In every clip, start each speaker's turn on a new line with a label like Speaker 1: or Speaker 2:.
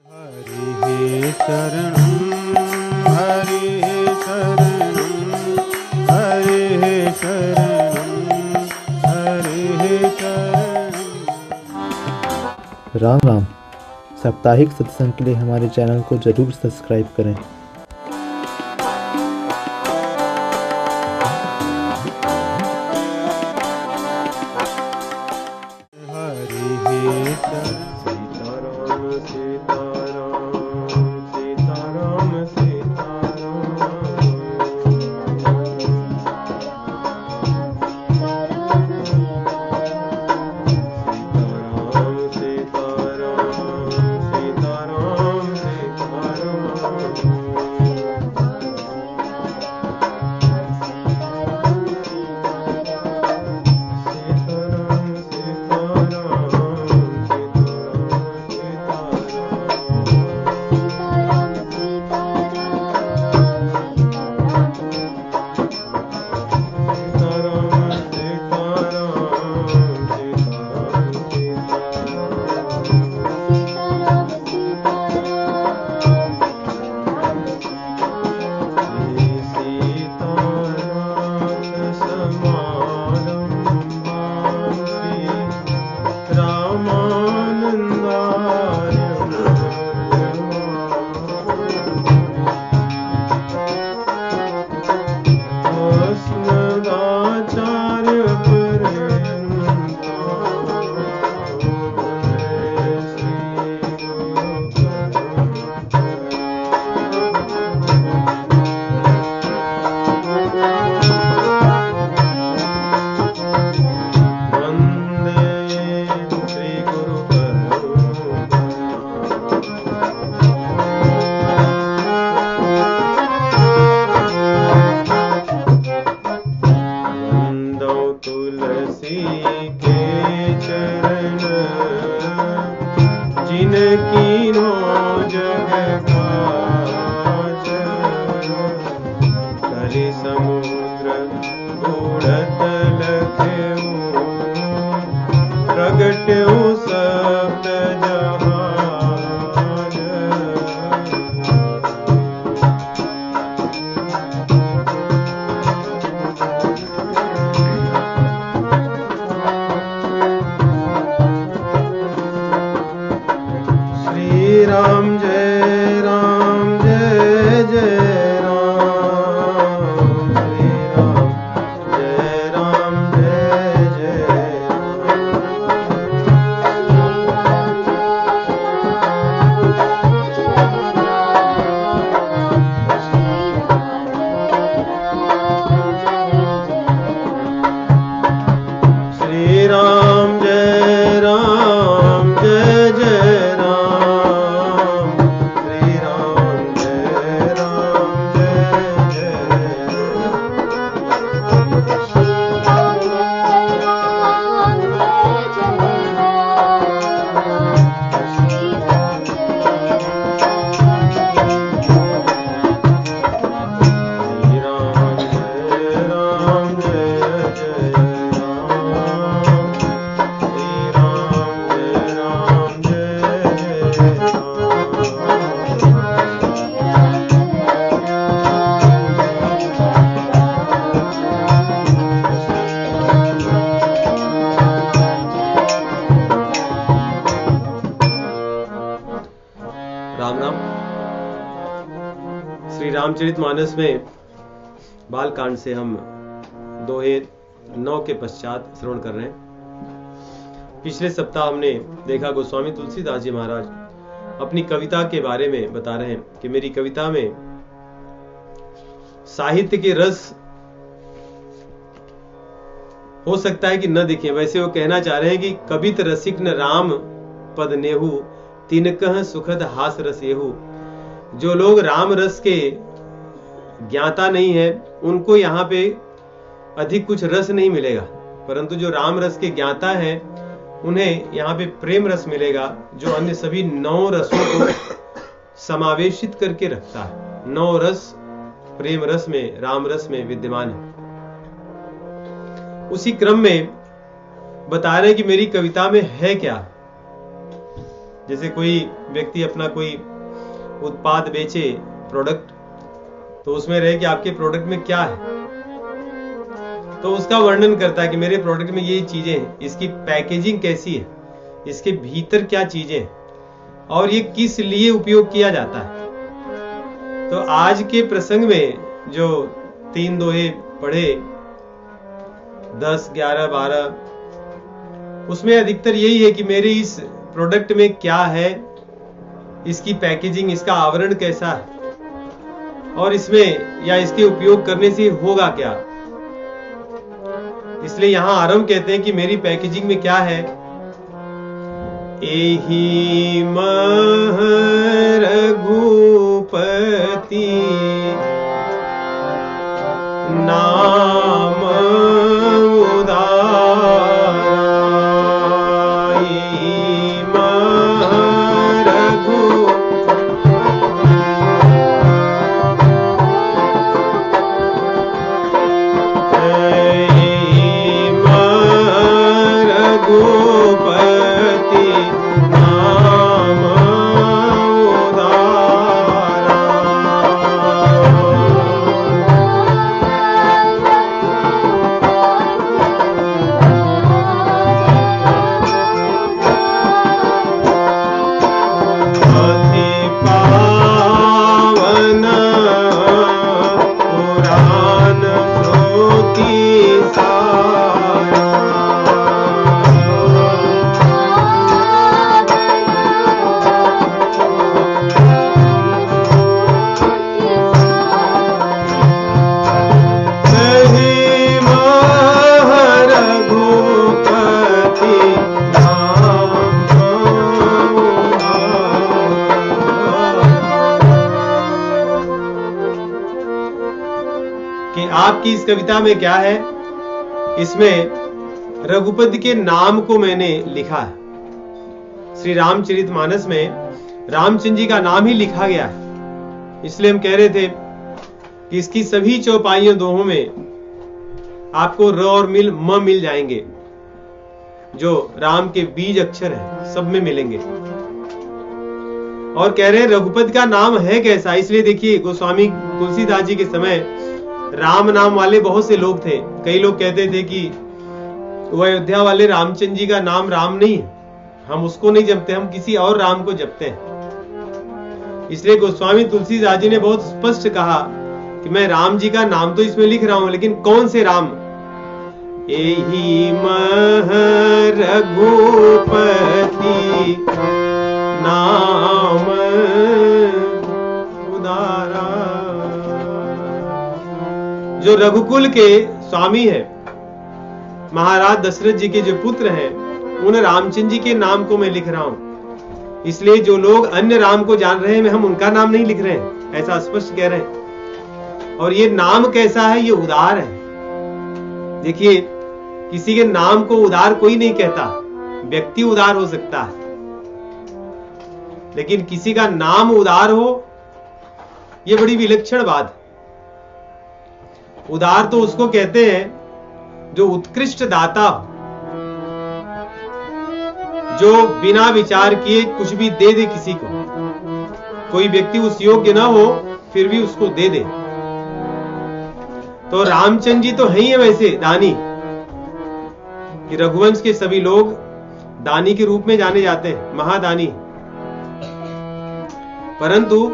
Speaker 1: हरि शरणं हरि शरणं हरि शरणं हरि शरणं।
Speaker 2: राम राम। साप्ताहिक सत्संग के लिए हमारे चैनल को जरूर सब्सक्राइब करें।
Speaker 1: हरि शरणं।
Speaker 3: राम राम। श्री रामचरितमानस में बालकांड से हम दोहे 9 के पश्चात श्रवण कर रहे हैं। पिछले सप्ताह हमने देखा गोस्वामी तुलसीदास जी महाराज अपनी कविता के बारे में बता रहे हैं कि मेरी कविता में साहित्य के रस हो सकता है कि न दिखे। वैसे वो कहना चाह रहे हैं कि कवित रसिक न राम पद नेहू तिनकह सुखद हास रस येहू। जो लोग राम रस के ज्ञाता नहीं है उनको यहाँ पे अधिक कुछ रस नहीं मिलेगा, परंतु जो राम रस के ज्ञाता हैं उन्हें यहाँ पे प्रेम रस मिलेगा, जो अन्य सभी 9 रसों को समावेशित करके रखता है। 9 रस प्रेम रस में, राम रस में विद्यमान है। उसी क्रम में बता रहे कि मेरी कविता में है क्या। जैसे कोई व्यक्ति अपना कोई उत्पाद बेचे, प्रोडक्ट, तो उसमें रहे कि आपके प्रोडक्ट में क्या है, तो उसका वर्णन करता है कि मेरे प्रोडक्ट में ये चीजें हैं, इसकी पैकेजिंग कैसी है, इसके भीतर क्या चीजें हैं और ये किस लिए उपयोग किया जाता है। तो आज के प्रसंग में जो 3 दोहे पढ़े, 10, 11, 12, उसमें अधिकतर यही है कि मेरे इस प्रोडक्ट में क्या है, इसकी पैकेजिंग, इसका आवरण कैसा है और इसमें या इसके उपयोग करने से होगा क्या। इसलिए यहां आरंभ कहते हैं कि मेरी पैकेजिंग में क्या है। एहि मह रघुपति नाम आपकी इस कविता में क्या है। इसमें रघुपति के नाम को मैंने लिखा है। श्री रामचरितमानस में रामचंद्र जी का नाम ही लिखा गया है। इसलिए हम कह रहे थे कि इसकी सभी चौपाइयों दोहों में आपको र और म मिल जाएंगे, जो राम के बीज अक्षर है, सब में मिलेंगे। और कह रहे हैं रघुपति का नाम है कैसा। इसलिए देखिए गोस्वामी तुलसीदास जी के समय राम नाम वाले बहुत से लोग थे। कई लोग कहते थे कि वो अयोध्या वाले रामचंद्र जी का नाम राम नहीं है, हम उसको नहीं जपते, हम किसी और राम को जपते हैं। इसलिए गोस्वामी तुलसीदास जी ने बहुत स्पष्ट कहा कि मैं राम जी का नाम तो इसमें लिख रहा हूं, लेकिन कौन से राम। एहि मह रघुपति नाम उदारा। जो रघुकुल के स्वामी है, महाराज दशरथ जी के जो पुत्र हैं, उन रामचंद्र जी के नाम को मैं लिख रहा हूं। इसलिए जो लोग अन्य राम को जान रहे हैं, हम उनका नाम नहीं लिख रहे हैं, ऐसा स्पष्ट कह रहे हैं। और ये नाम कैसा है, ये उदार है। देखिए किसी के नाम को उदार कोई नहीं कहता, व्यक्ति उदार हो सकता है, लेकिन किसी का नाम उदार हो, यह बड़ी विलक्षण बात। उदार तो उसको कहते हैं जो उत्कृष्ट दाता हो, जो बिना विचार किए कुछ भी दे दे किसी को। कोई व्यक्ति उस योग्य ना हो फिर भी उसको दे दे। तो रामचंद्र जी तो है ही है वैसे दानी, कि रघुवंश के सभी लोग दानी के रूप में जाने जाते हैं, महादानी। परंतु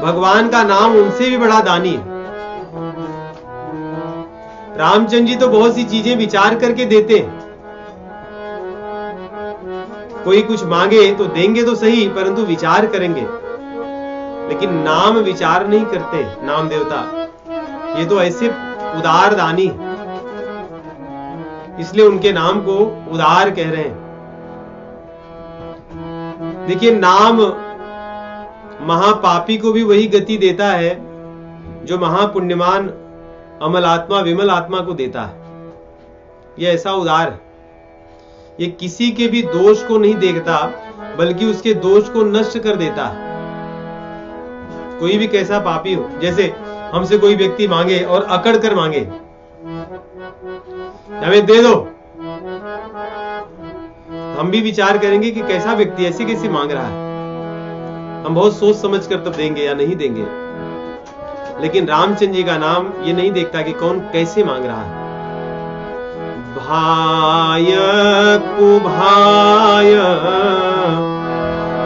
Speaker 3: भगवान का नाम उनसे भी बड़ा दानी है। रामचंद्र जी तो बहुत सी चीजें विचार करके देते हैं। कोई कुछ मांगे तो देंगे तो सही, परंतु विचार करेंगे। लेकिन नाम विचार नहीं करते नाम देवता, ये तो ऐसे उदार दानी, इसलिए उनके नाम को उदार कह रहे हैं। देखिए नाम महापापी को भी वही गति देता है जो महापुण्यमान अमल आत्मा विमल आत्मा को देता है। यह ऐसा उदार है। ये किसी के भी दोष को नहीं देखता, बल्कि उसके दोष को नष्ट कर देता है। कोई भी कैसा पापी हो, जैसे हमसे कोई व्यक्ति मांगे और अकड़ कर मांगे, हमें दे दो, हम भी विचार करेंगे कि कैसा व्यक्ति ऐसे कैसे मांग रहा है, हम बहुत सोच समझ कर तब देंगे या नहीं देंगे। लेकिन रामचंद्र जी का नाम ये नहीं देखता कि कौन कैसे मांग रहा है। भाय कुभाय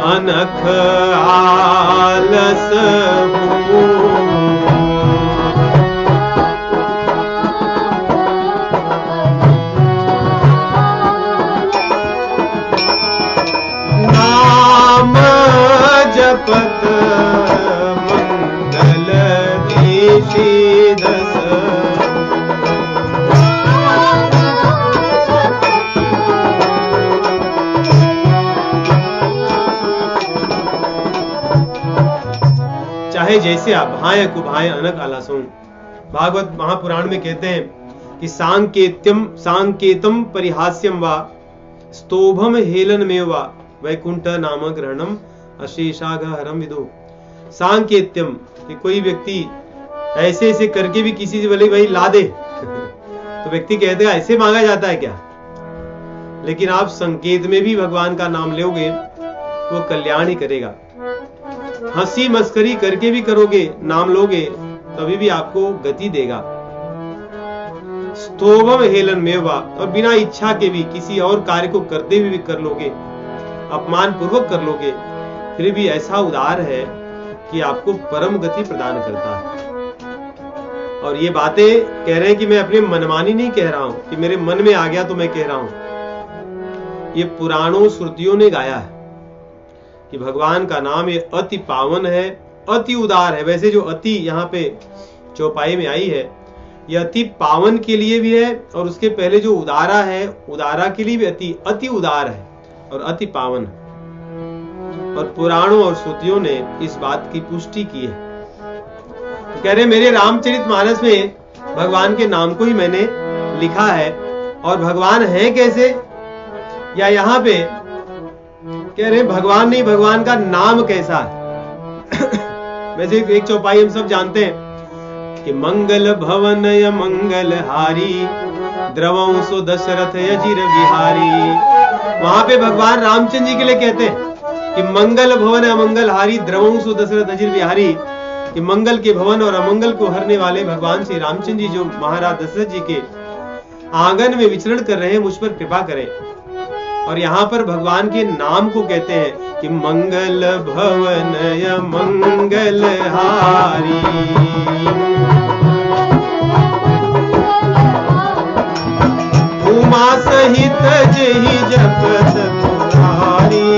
Speaker 3: अनख आलस नाम जपत मंगल देशी दस। चाहे जैसे आप भाय कुभाय अनक आलसों। भागवत महापुराण में कहते हैं कि सांकेतम परिहास्यम वा स्तोभम हेलन में वा वैकुंठ नाम ग्रहणम अशेषागहरम विदु। सांकेत्यम कि कोई व्यक्ति ऐसे ऐसे करके भी किसी से बोले भाई ला दे तो व्यक्ति कहते हैं ऐसे मांगा जाता है क्या। लेकिन आप संकेत में भी भगवान का नाम लोगे तो कल्याण ही करेगा। हंसी मस्करी करके भी करोगे, नाम लोगे, तभी भी आपको गति देगा। स्तोभम हेलन मेवा, और बिना इच्छा के भी किसी और कार्य को करते हुए भी कर लोगे, अपमान पूर्वक कर लोगे, फिर भी ऐसा उदार है कि आपको परम गति प्रदान करता है। और ये बातें कह रहे हैं कि मैं अपनी मनमानी नहीं कह रहा हूं कि मेरे मन में आ गया तो मैं कह रहा हूं। ये पुराणों श्रुतियों ने गाया है कि भगवान का नाम ये अति पावन है, अति उदार है। वैसे जो अति यहाँ पे चौपाई में आई है, ये अति पावन के लिए भी है, और उसके पहले जो उदारा है, उदारा के लिए भी अति उदार है और अति पावन है। और पुराणों और श्रुतियों ने इस बात की पुष्टि की है। तो कह रहे मेरे रामचरितमानस में भगवान के नाम को ही मैंने लिखा है। और भगवान है कैसे, या यहाँ पे कह रहे भगवान नहीं, भगवान का नाम कैसा है। वैसे एक चौपाई हम सब जानते हैं कि मंगल भवन य मंगल हारी द्रवं सो दशरथ यजिर बिहारी। वहां पे भगवान रामचंद्र जी के लिए कहते हैं कि मंगल भवन अमंगल हारी द्रवं सो दशरथ यजिर बिहारी, कि मंगल के भवन और अमंगल को हरने वाले भगवान श्री रामचंद्र जी जो महाराज दशरथ जी के आंगन में विचरण कर रहे हैं, मुझ पर कृपा करें। और यहाँ पर भगवान के नाम को कहते हैं कि मंगल भवन य मंगल हारी। उमा सहित जहि जपत पुरारी,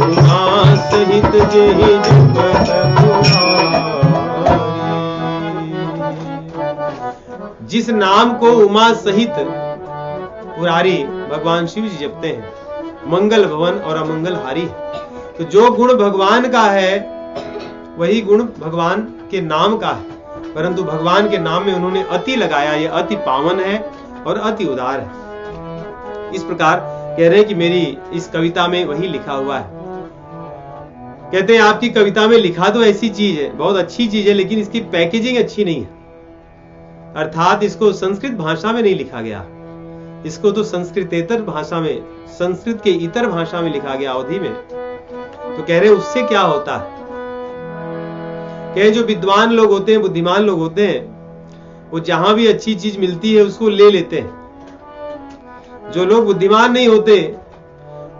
Speaker 3: उमा सहित जहि जपत पुरारी। जिस नाम को उमा सहित पुरारी भगवान शिव जी जपते हैं, मंगल भवन और अमंगल हारी। तो जो गुण भगवान का है वही गुण भगवान के नाम का है, परंतु भगवान के नाम में उन्होंने अति लगाया, ये अति पावन है और अति उदार है। इस प्रकार कह रहे हैं कि मेरी इस कविता में वही लिखा हुआ है। कहते हैं आपकी कविता में लिखा तो ऐसी चीज है, बहुत अच्छी चीज है, लेकिन इसकी पैकेजिंग अच्छी नहीं है। अर्थात इसको संस्कृत भाषा में नहीं लिखा गया, इसको तो संस्कृतेतर भाषा में, संस्कृत के इतर भाषा में लिखा गया, अवधि में। तो कह रहे उससे क्या होता है, कह जो विद्वान लोग होते हैं, बुद्धिमान लोग होते हैं, वो जहां भी अच्छी चीज मिलती है उसको ले लेते हैं। जो लोग बुद्धिमान नहीं होते,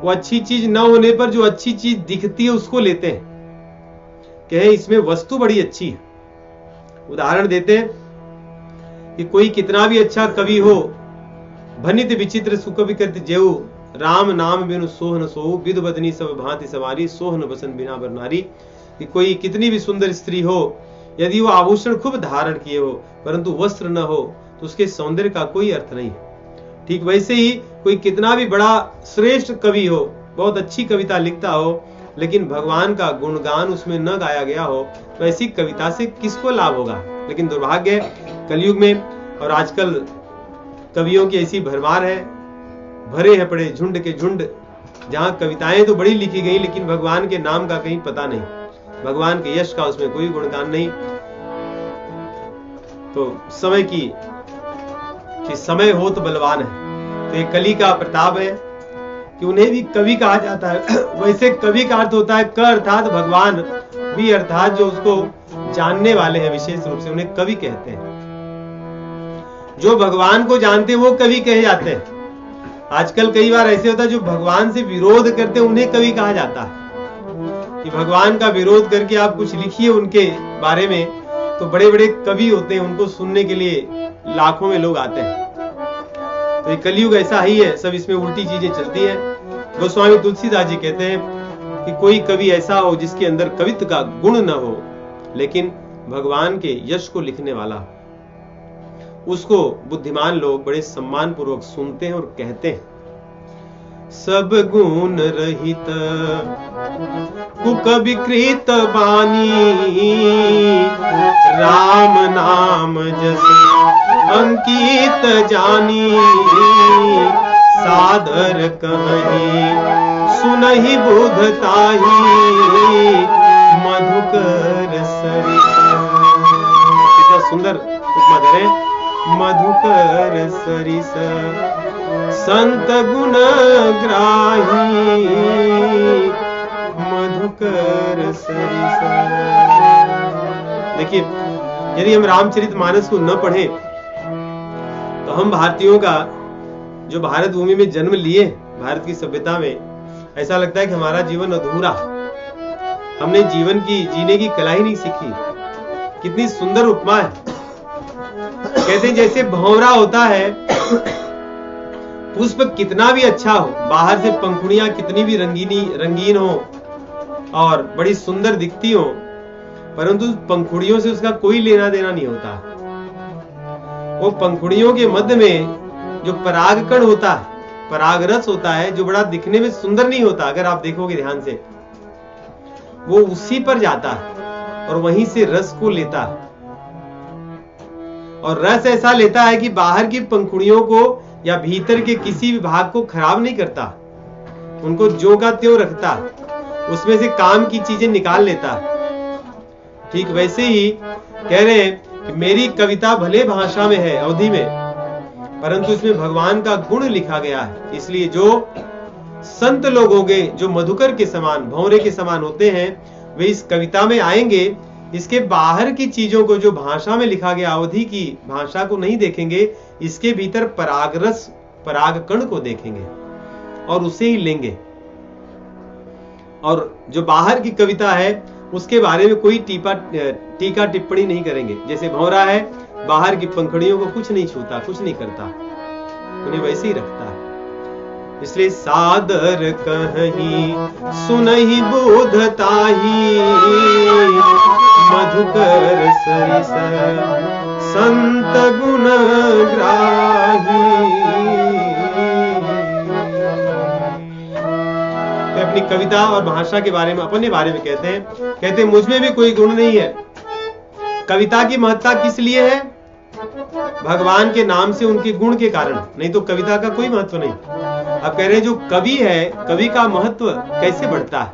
Speaker 3: वो अच्छी चीज न होने पर जो अच्छी चीज दिखती है उसको लेते हैं, कहे इसमें वस्तु बड़ी अच्छी है। उदाहरण देते हैं कि कोई कितना भी अच्छा कवि हो, भनित विचित्र सुकवि कृत जेऊ, राम नाम बिनु सोहन सोऊ, विद बदनी सब भांति सवारी, सोहन बसन बिना बर नारी। कि कोई कितनी भी सुंदर स्त्री हो, यदि वो आभूषण खूब धारण किए हो परंतु वस्त्र न हो तो उसके सौंदर्य का कोई अर्थ नहीं है। ठीक वैसे ही कोई कितना भी बड़ा श्रेष्ठ कवि हो, बहुत अच्छी कविता लिखता हो, लेकिन भगवान का गुणगान उसमें न गाया गया हो, तो ऐसी कविता से किसको लाभ होगा। लेकिन दुर्भाग्य कलयुग में और आजकल कवियों की ऐसी भरमार है, भरे हैं पड़े झुंड के झुंड, जहां कविताएं तो बड़ी लिखी गई लेकिन भगवान के नाम का कहीं पता नहीं, भगवान के यश का उसमें कोई गुणगान नहीं। तो समय की कि समय हो तो बलवान है। तो ये कली का प्रताप है कि उन्हें भी कवि कहा जाता है। वैसे कवि का अर्थ होता है क अर्थात भगवान, भी अर्थात जो उसको जानने वाले हैं, विशेष रूप से उन्हें कवि कहते हैं। जो भगवान को जानते हैं वो कवि कहे जाते हैं। आजकल कई बार ऐसे होता है जो भगवान से विरोध करते हैं उन्हें कवि कहा जाता है, कि भगवान का विरोध करके आप कुछ लिखिए उनके बारे में, तो बड़े बड़े कवि होते हैं, उनको सुनने के लिए लाखों में लोग आते हैं। तो ये कलयुग ऐसा ही है, सब इसमें उल्टी चीजें चलती हैं। गोस्वामी तुलसीदास जी कहते हैं कि कोई कवि ऐसा हो जिसके अंदर कवित्व का गुण न हो, लेकिन भगवान के यश को लिखने वाला, उसको बुद्धिमान लोग बड़े सम्मान पूर्वक सुनते हैं और कहते हैं। सब गुण रहित कुकवि कृत बानी, राम नाम जस अंकित जानी, सादर कहीं सुनहि बुधताही, मधुकर सरिस। कितना सुंदर उपमा दे रहे हैं, मधुकर सरिस संत गुण ग्राही, मधुकर सरिस। देखिए, यदि हम रामचरितमानस को न पढ़ें तो हम भारतीयों का, जो भारत भूमि में जन्म लिए, भारत की सभ्यता में, ऐसा लगता है कि हमारा जीवन अधूरा, हमने जीवन की जीने की कला ही नहीं सीखी। कितनी सुंदर उपमा है। कहते हैं जैसे भंवरा होता है, पुष्प कितना भी अच्छा हो, बाहर से पंखुड़ियां कितनी भी रंगीन हो और बड़ी सुंदर दिखती हो, परंतु पंखुड़ियों से उसका कोई लेना देना नहीं होता। वो पंखुड़ियों के मध्य में जो परागकण होता है, परागरस होता है, जो बड़ा दिखने में सुंदर नहीं होता, अगर आप देखोगे ध्यान से, वो उसी पर जाता है और वहीं से रस को लेता है। और रस ऐसा लेता है कि बाहर की पंखुड़ियों को या भीतर के किसी भी भाग को खराब नहीं करता, उनको ज्यों का त्यों रखता, उसमें से काम की चीजें निकाल लेता। ठीक वैसे ही कह रहे हैं कि मेरी कविता भले भाषा में है, अवधि में, परंतु इसमें भगवान का गुण लिखा गया है। इसलिए जो संत लोग होंगे, जो मधुकर के समान, भंवरे के समान होते हैं, वे इस कविता में आएंगे। इसके बाहर की चीजों को, जो भाषा में लिखा गया, अवधि की भाषा को नहीं देखेंगे, इसके भीतर परागरस, परागकण को देखेंगे और उसे ही लेंगे। और जो बाहर की कविता है उसके बारे में कोई टीका टिप्पणी नहीं करेंगे। जैसे भंवरा है, बाहर की पंखुड़ियों को कुछ नहीं छूता, कुछ नहीं करता, उन्हें वैसे ही रखता है। इसलिए सादर कहीं सुनहि बोधताही, मधुकर सरिस संत गुण ग्राही। अपनी कविता और भाषा के बारे में, अपने बारे में कहते हैं मुझ में भी कोई गुण नहीं है। कविता की महत्ता किस लिए है? भगवान के नाम से, उनके गुण के कारण, नहीं तो कविता का कोई महत्व नहीं। अब कह रहे हैं जो कवि है, कवि का महत्व कैसे बढ़ता है?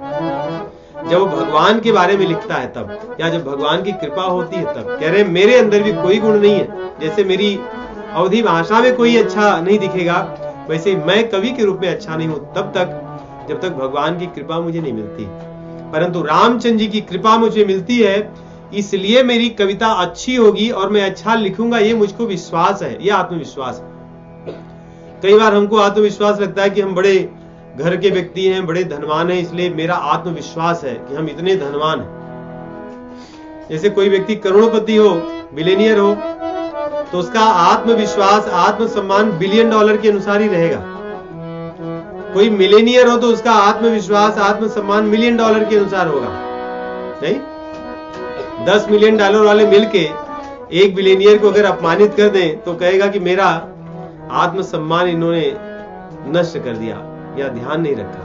Speaker 3: जब वो भगवान के बारे में लिखता है तब, या जब भगवान की कृपा होती है तब। कह रहे हैं मेरे अंदर भी कोई गुण नहीं है। जैसे मेरी अवधि भाषा में कोई अच्छा नहीं दिखेगा, वैसे मैं कवि के रूप में अच्छा नहीं हूं तब तक, जब तक भगवान की कृपा मुझे नहीं मिलती। परंतु रामचंद्र जी की कृपा मुझे मिलती है, इसलिए मेरी कविता अच्छी होगी और मैं अच्छा लिखूंगा, ये मुझको विश्वास है, ये आत्मविश्वास है। कई बार हमको आत्मविश्वास लगता है कि हम बड़े घर के व्यक्ति हैं, बड़े धनवान हैं, इसलिए मेरा आत्मविश्वास है कि हम इतने धनवान हैं। जैसे कोई व्यक्ति करोड़पति हो, बिलियनियर हो, तो उसका आत्मविश्वास, आत्मसम्मान $1 बिलियन के अनुसार ही रहेगा। कोई मिलेनियर हो तो उसका आत्मविश्वास, आत्मसम्मान $1 मिलियन के अनुसार होगा। नहीं, $10 मिलियन वाले मिलके 1 बिलियनियर को अगर अपमानित कर दें तो कहेगा कि मेरा आत्मसम्मान इन्होंने नष्ट कर दिया या ध्यान नहीं रखा,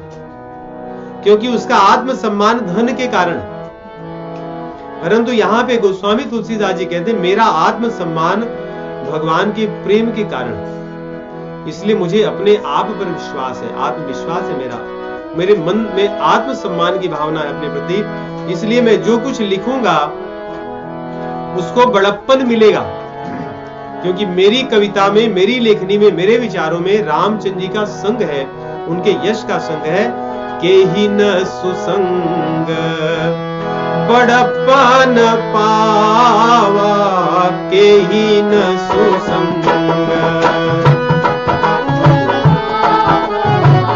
Speaker 3: क्योंकि उसका आत्मसम्मान धन के कारण। परंतु यहां पे गोस्वामी तुलसीदास जी कहते हैं मेरा आत्मसम्मान भगवान के प्रेम के कारण, इसलिए मुझे अपने आप पर विश्वास है, आत्मविश्वास है मेरा, मेरे मन में आत्मसम्मान की भावना है अपने प्रति। इसलिए मैं जो कुछ लिखूंगा उसको बड़प्पन मिलेगा, क्योंकि मेरी कविता में, मेरी लेखनी में, मेरे विचारों में रामचंद्र जी का संग है, उनके यश का संग है। के ही न सुसंग बड़प्पन पावा, के ही न सुसंग,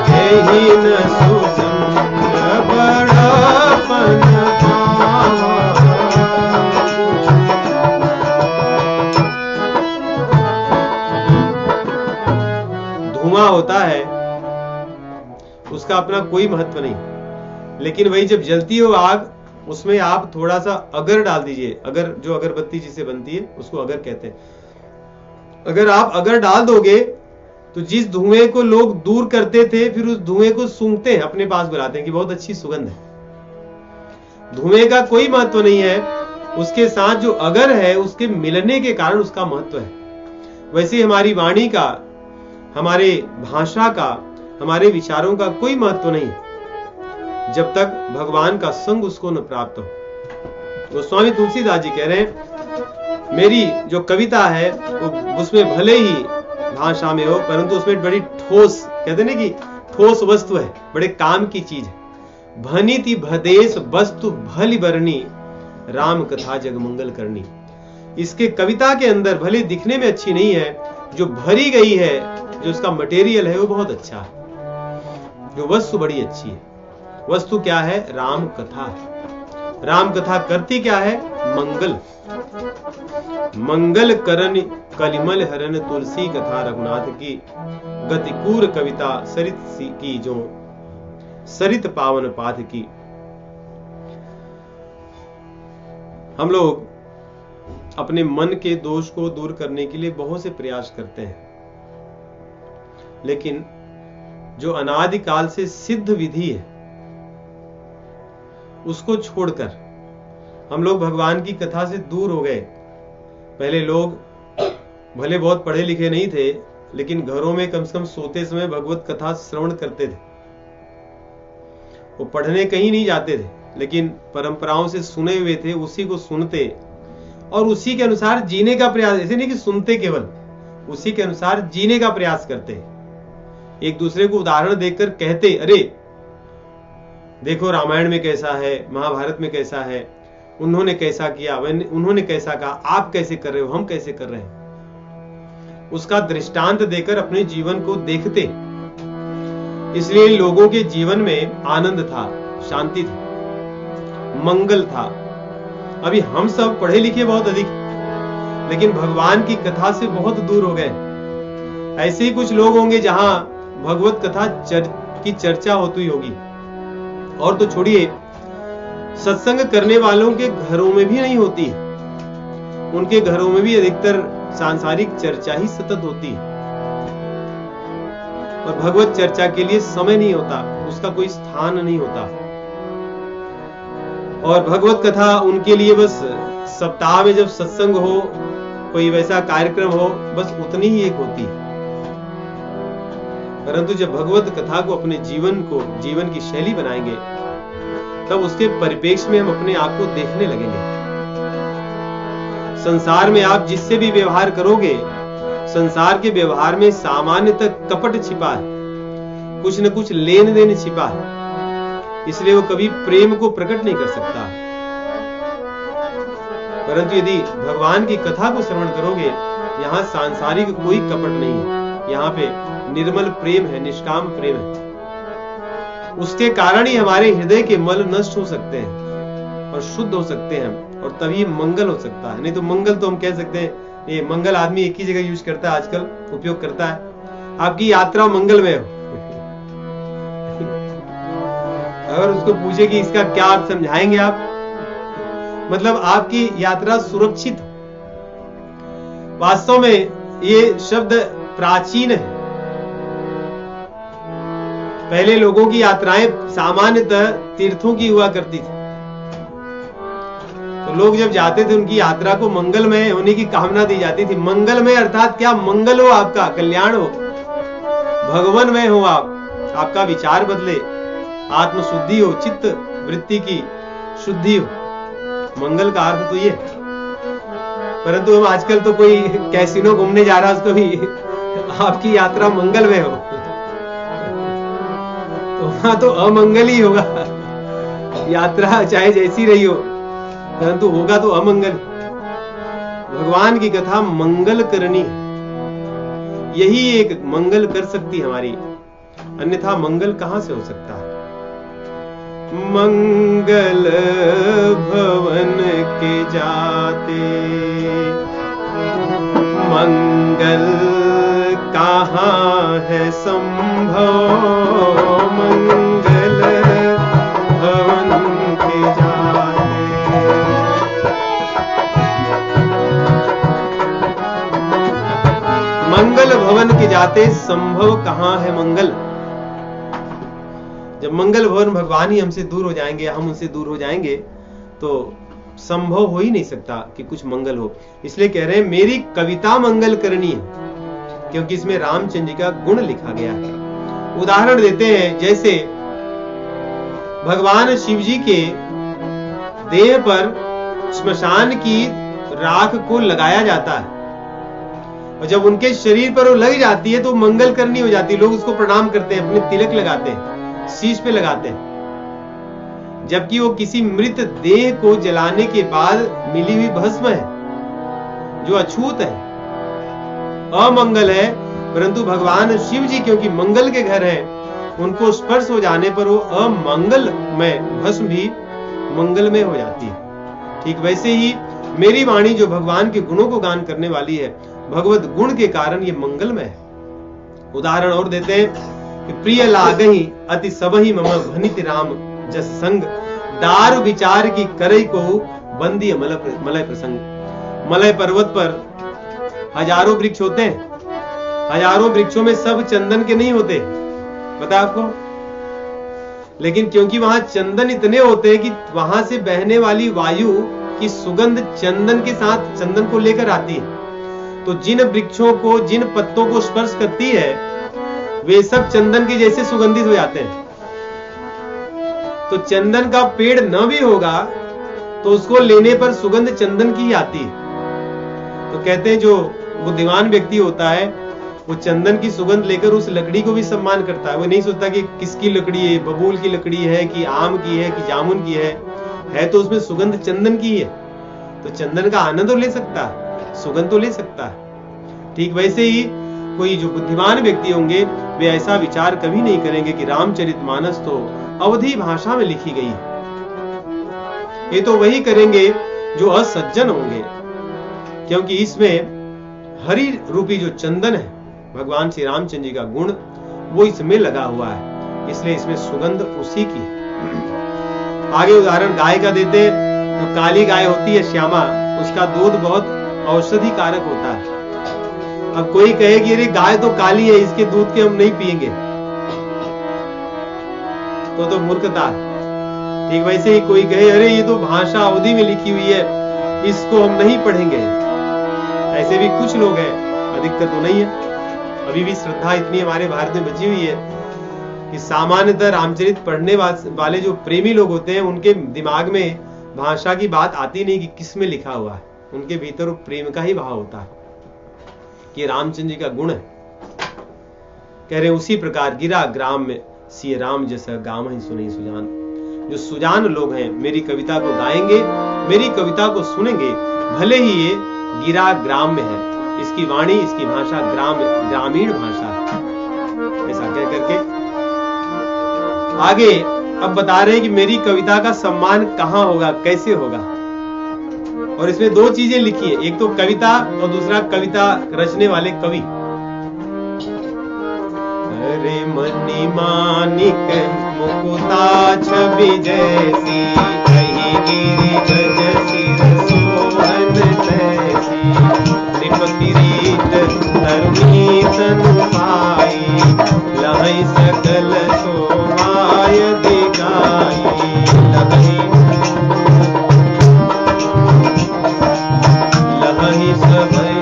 Speaker 3: के ही न सुसंग बड़प्पन पावा। धुआं होता है, उसका अपना कोई महत्व नहीं, लेकिन वही जब जलती हो आग, उसमें आप थोड़ा सा अगर डाल दीजिए। अगर, जो अगरबत्ती जिसे बनती है उसको अगर कहते हैं। अगर आप अगर डाल दोगे तो जिस धुएं को लोग दूर करते थे, फिर उस धुएं को सूंघते हैं, अपने पास बुलाते हैं कि बहुत अच्छी सुगंध है। धुएं का कोई महत्व नहीं है, उसके साथ जो अगर है उसके मिलने के कारण उसका महत्व है। वैसे हमारी वाणी का, हमारे भाषा का, हमारे विचारों का कोई महत्व नहीं जब तक भगवान का संग उसको न प्राप्त हो। गोस्वामी तुलसीदास जी कह रहे हैं, मेरी जो कविता है वो उसमें भले ही भाषा में हो, परंतु उसमें बड़ी ठोस, कहते ना कि ठोस वस्तु है, बड़े काम की चीज है। भनी ती भदेश वस्तु भली बरनी, राम कथा जगमंगल करनी। इसके कविता के अंदर भले दिखने में अच्छी नहीं है, जो भरी गई है, जो उसका मटेरियल है वो बहुत अच्छा है, जो वस्तु बड़ी अच्छी है। वस्तु क्या है? राम कथा है। राम कथा करती क्या है? मंगल। मंगल करन कलिमल हरन, तुलसी कथा रघुनाथ की, गतिपूर कविता सरित की, जो सरित पावन पाथ की। हम लोग अपने मन के दोष को दूर करने के लिए बहुत से प्रयास करते हैं, लेकिन जो अनादिकाल से सिद्ध विधि है उसको छोड़कर हम लोग भगवान की कथा से दूर हो गए। पहले लोग भले बहुत पढ़े लिखे नहीं थे, लेकिन घरों में कम से कम सोते समय भगवत कथा श्रवण करते थे। वो पढ़ने कहीं नहीं जाते थे, लेकिन परंपराओं से सुने हुए थे, उसी को सुनते और उसी के अनुसार जीने का प्रयास, ऐसे नहीं कि सुनते केवल, उसी के अनुसार जीने का प्रयास करते। एक दूसरे को उदाहरण देकर कहते, अरे देखो रामायण में कैसा है, महाभारत में कैसा है, उन्होंने कैसा किया, उन्होंने कैसा कहा, आप कैसे कर रहे हो, हम कैसे कर रहे हैं। उसका दृष्टांत देकर अपने जीवन को देखते। इसलिए लोगों के जीवन में आनंद था, शांति थी, मंगल था। अभी हम सब पढ़े लिखे बहुत अधिक, लेकिन भगवान की कथा से बहुत दूर हो गए। ऐसे ही कुछ लोग होंगे जहां भगवत कथा की चर्चा होती होगी, और तो छोड़िए, सत्संग करने वालों के घरों में भी नहीं होती है। उनके घरों में भी अधिकतर सांसारिक चर्चा ही सतत होती है, और भगवत चर्चा के लिए समय नहीं होता, उसका कोई स्थान नहीं होता। और भगवत कथा उनके लिए बस सप्ताह में जब सत्संग हो, कोई वैसा कार्यक्रम हो, बस उतनी ही एक होती है। परंतु जब भगवत कथा को अपने जीवन की शैली बनाएंगे, तब उसके परिप्रेक्ष्य में हम अपने आप को देखने लगेंगे। संसार में आप जिससे भी व्यवहार करोगे, संसार के व्यवहार में सामान्यतः कपट छिपा है, कुछ न कुछ लेन देन छिपा है, इसलिए वो कभी प्रेम को प्रकट नहीं कर सकता। परंतु यदि भगवान की कथा को श्रवण करोगे, यहाँ सांसारिक कोई कपट नहीं है, यहाँ पे निर्मल प्रेम है, निष्काम प्रेम है। उसके कारण ही हमारे हृदय के मल नष्ट हो सकते हैं और शुद्ध हो सकते हैं, और तभी मंगल हो सकता है। नहीं तो मंगल तो हम कह सकते हैं, ये मंगल आदमी एक ही जगह यूज करता है, आजकल उपयोग करता है। आपकी यात्रा मंगलमय हो, अगर उसको पूछे कि इसका क्या अर्थ समझाएंगे आप, मतलब आपकी यात्रा सुरक्षित हो। वास्तव में ये शब्द प्राचीन है। पहले लोगों की यात्राएं सामान्यतः तीर्थों की हुआ करती थी, तो लोग जब जाते थे उनकी यात्रा को मंगलमय होने की कामना दी जाती थी। मंगलमय अर्थात क्या? मंगल हो, आपका कल्याण हो, भगवानमय हो, आपका विचार बदले, आत्मशुद्धि हो, चित्त वृत्ति की शुद्धि हो। मंगल का अर्थ तो ये। परंतु हम आजकल तो कोई कैसीनो घूमने जा रहा है उसको भी आपकी यात्रा मंगल में हो, तो वहां तो अमंगल ही होगा। यात्रा चाहे जैसी रही हो, परंतु होगा तो अमंगल। भगवान की कथा मंगल करनी है, यही एक मंगल कर सकती है हमारी, अन्यथा मंगल कहां से हो सकता है। मंगल भवन के जाते मंगल कहाँ है संभव, मंगल भवन के जाते। मंगल भवन के जाते संभव कहाँ है मंगल। जब मंगल भवन भगवान ही हमसे दूर हो जाएंगे, हम उनसे दूर हो जाएंगे, तो संभव हो ही नहीं सकता कि कुछ मंगल हो। इसलिए कह रहे हैं मेरी कविता मंगल करनी है, क्योंकि इसमें रामचंद्र जी का गुण लिखा गया है। उदाहरण देते हैं, जैसे भगवान शिव जी के देह पर श्मशान की राख को लगाया जाता है, और जब उनके शरीर पर वो लग जाती है तो मंगल करनी हो जाती है। लोग उसको प्रणाम करते हैं, अपने तिलक लगाते हैं, शीश पे लगाते हैं, जबकि वो किसी मृत देह को जलाने के बाद मिली हुई भस्म है, जो अछूत है, अमंगल है। परंतु भगवान शिव जी क्योंकि मंगल के घर हैं, उनको स्पर्श हो जाने पर वो अमंगल में भस्म भी मंगलमय हो जाती है। ठीक वैसे ही मेरी वाणी जो भगवान के गुणों को गान करने वाली है, भगवत गुण के कारण ये मंगलमय है। उदाहरण और देते हैं कि प्रिय लागहि अति सबहि मम भनित राम जस संग, दारु विचार की करई को बंदी मलय प्रसंग। मलय पर्वत पर हजारों वृक्ष होते हैं, हजारों वृक्षों में सब चंदन के नहीं होते, पता है आपको, लेकिन क्योंकि वहां चंदन इतने होते हैं कि वहां से बहने वाली वायु की सुगंध चंदन के साथ चंदन को लेकर आती है, तो जिन वृक्षों को, जिन पत्तों को स्पर्श करती है, वे सब चंदन के जैसे सुगंधित हो जाते हैं। तो चंदन का पेड़ न भी होगा तो उसको लेने पर सुगंध चंदन की ही आती है। तो कहते हैं जो बुद्धिमान व्यक्ति होता है, वो चंदन की सुगंध लेकर उस लकड़ी को भी सम्मान करता है। वो नहीं सोचता कि किसकी लकड़ी है, बबूल की लकड़ी है कि आम की है कि जामुन की है तो उसमें सुगंध चंदन की है, तो चंदन का आनंद तो ले सकता है, सुगंध तो ले सकता है। ठीक वैसे ही कोई जो बुद्धिमान व्यक्ति होंगे, वे ऐसा विचार कभी नहीं करेंगे कि रामचरितमानस तो अवधी भाषा में लिखी गई है। ये तो वही करेंगे जो असज्जन होंगे, क्योंकि इसमें हरि रूपी जो चंदन है, भगवान श्री रामचंद्र जी का गुण, वो इसमें लगा हुआ है, इसलिए इसमें सुगंध उसी की है। आगे उदाहरण गाय का देते, तो काली गाय होती है श्यामा, उसका दूध बहुत औषधि कारक होता है। अब कोई कहे कि अरे गाय तो काली है, इसके दूध के हम नहीं पिएंगे, तो मूर्खता है। ठीक वैसे ही कोई कहे अरे ये तो भाषा अवधि में लिखी हुई है, इसको हम नहीं पढ़ेंगे, ऐसे भी कुछ लोग हैं, अधिकतर तो नहीं है। अभी भी श्रद्धा इतनी हमारे भारत में बची हुई है कि सामान्यतः रामचरित पढ़ने वाले जो प्रेमी लोग होते हैं, उनके दिमाग में भाषा की बात आती नहीं कि किस में लिखा हुआ है, उनके भीतर वो प्रेम का ही भाव होता है कि रामचंद्र जी का गुण है। कह रहे उसी प्रकार गिरा ग्राम में सिय राम जैसा गाम ही सुने सुजान। जो सुजान लोग हैं मेरी कविता को गाएंगे, मेरी कविता को सुनेंगे, भले ही ये गिरा ग्राम में है, इसकी वाणी, इसकी भाषा ग्रामीण भाषा है। ऐसा कह करके आगे अब बता रहे हैं कि मेरी कविता का सम्मान कहां होगा, कैसे होगा। और इसमें दो चीजें लिखी है, एक तो कविता और दूसरा कविता रचने वाले कवि। अरे मणि मानिक मुकुता छवि जैसी, कही गिरी गज सिर सोहन तैसी, नृप किरीट धर्मी तनु पाई, लहै सकल शोभाय दिगाई, लहै सभै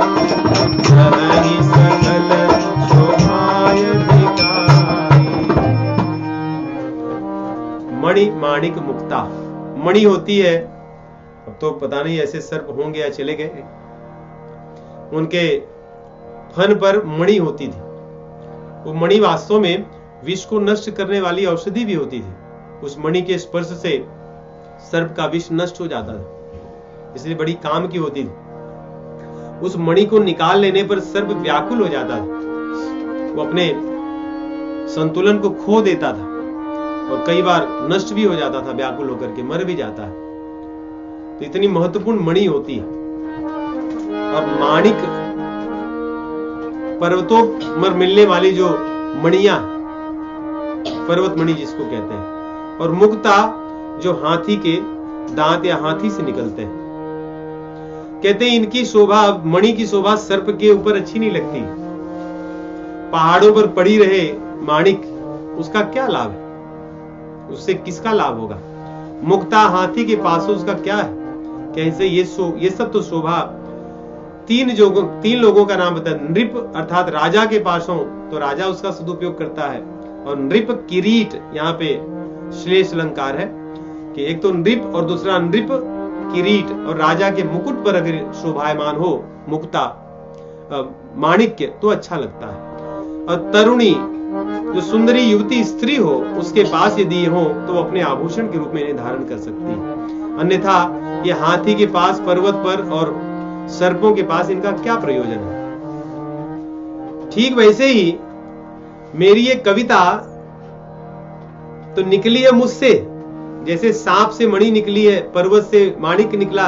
Speaker 3: लहै सकल शोभाय दिगाई। मणि माणिक मुक्ता, मणि होती है, अब तो पता नहीं ऐसे सर्प होंगे या चले गए, उनके फन पर मणि होती थी। वो मणि वास्तव में विष को नष्ट करने वाली औषधि भी होती थी। उस मणि के स्पर्श से सर्प का विष नष्ट हो जाता था, इसलिए बड़ी काम की होती थी। उस मणि को निकाल लेने पर सर्प व्याकुल हो जाता था, वो अपने संतुलन को खो देता था और कई बार नष्ट भी हो जाता था, व्याकुल होकर के मर भी जाता है। तो इतनी महत्वपूर्ण मणि होती है। और माणिक, पर्वतों पर मिलने वाली जो मणियां, पर्वत मणि जिसको कहते हैं, और मुक्ता जो हाथी के दांत या हाथी से निकलते हैं। कहते हैं इनकी शोभा, मणि की शोभा सर्प के ऊपर अच्छी नहीं लगती। पहाड़ों पर पड़ी रहे माणिक, उसका क्या लाभ है? उससे किसका लाभ होगा? मुक्ता हाथी के पास हो, उसका क्या है? कैसे ये सब तो शोभा तीन लोगों का नाम बता। नृप अर्थात राजा के पास हो तो राजा उसका सदुपयोग करता है, और नृप किरीट, यहाँ पे श्लेष अलंकार है कि एक तो नृप और दूसरा नृप किरीट, और राजा के मुकुट पर अगर शोभायमान हो मुक्ता माणिक्य तो अच्छा लगता है। और तरुणी जो सुंदरी युवती स्त्री हो, उसके पास यदि हो तो वो अपने आभूषण के रूप में इन्हें धारण कर सकती है। अन्यथा ये हाथी के पास, पर्वत पर और सर्पों के पास इनका क्या प्रयोजन है? ठीक वैसे ही मेरी ये कविता तो निकली है मुझसे, जैसे सांप से मणि निकली है, पर्वत से माणिक निकला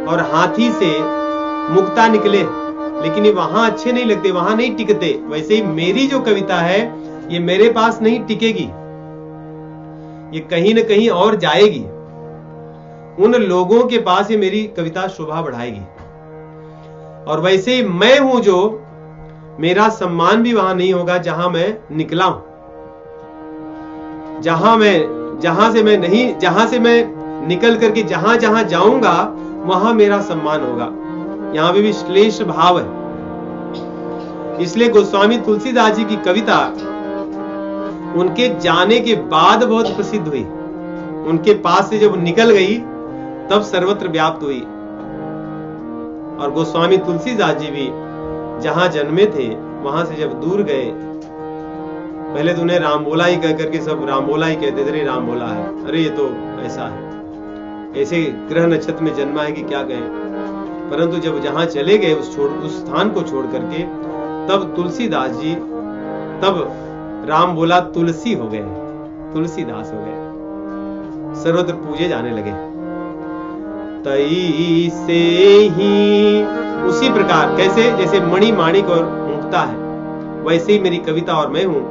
Speaker 3: और हाथी से मुक्ता निकले, लेकिन ये वहां अच्छे नहीं लगते, वहां नहीं टिकते। वैसे ही मेरी जो कविता है ये मेरे पास नहीं टिकेगी, ये कहीं ना कहीं और जाएगी। उन लोगों के पास ये मेरी कविता शोभा बढ़ाएगी। और वैसे ही मैं हूं जो, मेरा सम्मान भी वहां नहीं होगा जहां मैं निकला हूं, जहां से मैं निकल करके जहां जहां जाऊंगा वहां मेरा सम्मान होगा। यहां पे भी श्लेष भाव है। इसलिए गोस्वामी तुलसीदास जी की कविता उनके जाने के बाद बहुत प्रसिद्ध हुई। उनके पास से जब निकल गई तब सर्वत्र व्याप्त हुई। और गोस्वामी तुलसीदास जी भी जहां जन्मे थे वहां से जब दूर गए, पहले तो उन्हें राम बोला ही कह करके सब राम बोला ही कहते थे, राम बोला है, अरे ये तो ऐसा है, ऐसे ग्रह नक्षत्र में जन्मा है कि क्या कहें। परंतु जब जहां चले गए उस स्थान को छोड़ करके, तब तुलसीदास जी, तब राम बोला तुलसी हो गए, तुलसीदास हो गए, सर्वत्र पूजे जाने लगे। तई से ही उसी प्रकार, कैसे जैसे मणि माणिक और मुक्ता है, वैसे ही मेरी कविता और मैं हूं।